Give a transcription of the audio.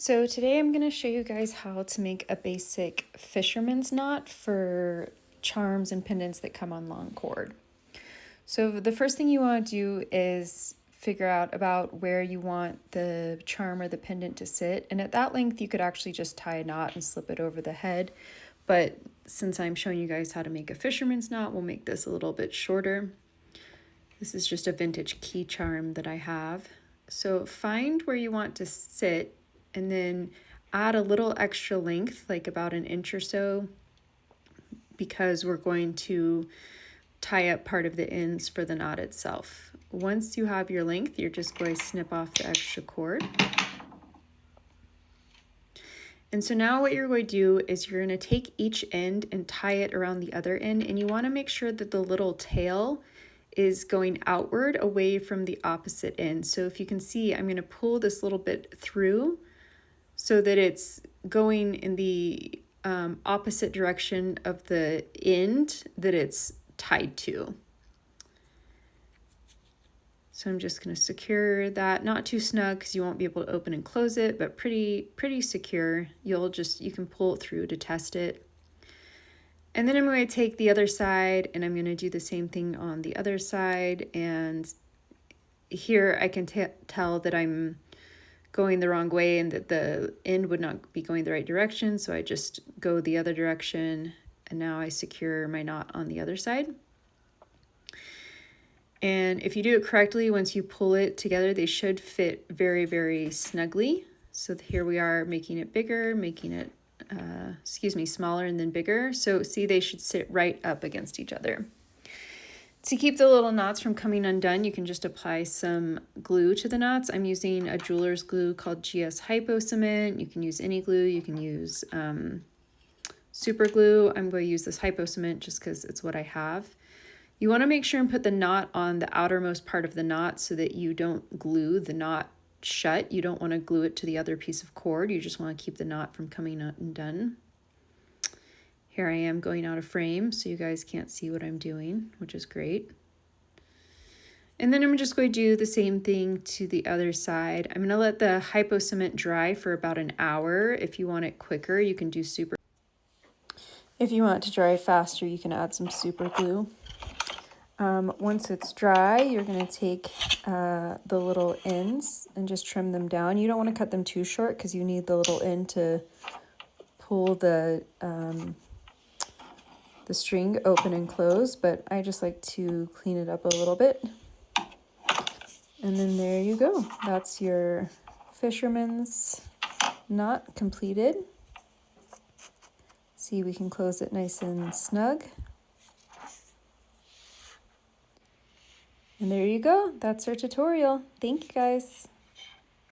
So today I'm going to show you guys how to make a basic fisherman's knot for charms and pendants that come on long cord. So the first thing you want to do is figure out about where you want the charm or the pendant to sit. And at that length, you could actually just tie a knot and slip it over the head. But since I'm showing you guys how to make a fisherman's knot, we'll make this a little bit shorter. This is just a vintage key charm that I have. So find where you want to sit and then add a little extra length, like about an inch or so, because we're going to tie up part of the ends for the knot itself. Once you have your length, you're just going to snip off the extra cord. And so now what you're going to do is you're going to take each end and tie it around the other end, and you want to make sure that the little tail is going outward away from the opposite end. So if you can see, I'm going to pull this little bit through so that it's going in the opposite direction of the end that it's tied to. So I'm just going to secure that, not too snug because you won't be able to open and close it, but pretty secure. You can pull it through to test it. And then I'm going to take the other side and I'm going to do the same thing on the other side. And here I can tell that I'm going the wrong way and that the end would not be going the right direction. So I just go the other direction and now I secure my knot on the other side. And if you do it correctly, once you pull it together, they should fit very, very snugly. So here we are making it bigger, making it smaller and then bigger. So see, they should sit right up against each other. To keep the little knots from coming undone, you can just apply some glue to the knots. I'm using a jeweler's glue called GS Hypo Cement. You can use any glue. You can use super glue. I'm going to use this Hypo Cement just because it's what I have. You want to make sure and put the knot on the outermost part of the knot so that you don't glue the knot shut. You don't want to glue it to the other piece of cord. You just want to keep the knot from coming undone. Here I am going out of frame so you guys can't see what I'm doing, which is great. And then I'm just going to do the same thing to the other side. I'm going to let the Hypo Cement dry for about an hour. If you want it quicker, you can do super. If you want it to dry faster, you can add some super glue. Once it's dry, you're going to take the little ends and just trim them down. You don't want to cut them too short because you need the little end to pull the string open and close, but I just like to clean it up a little bit. And then there you go. That's your fisherman's knot completed. See, we can close it nice and snug. And there you go. That's our tutorial. Thank you guys.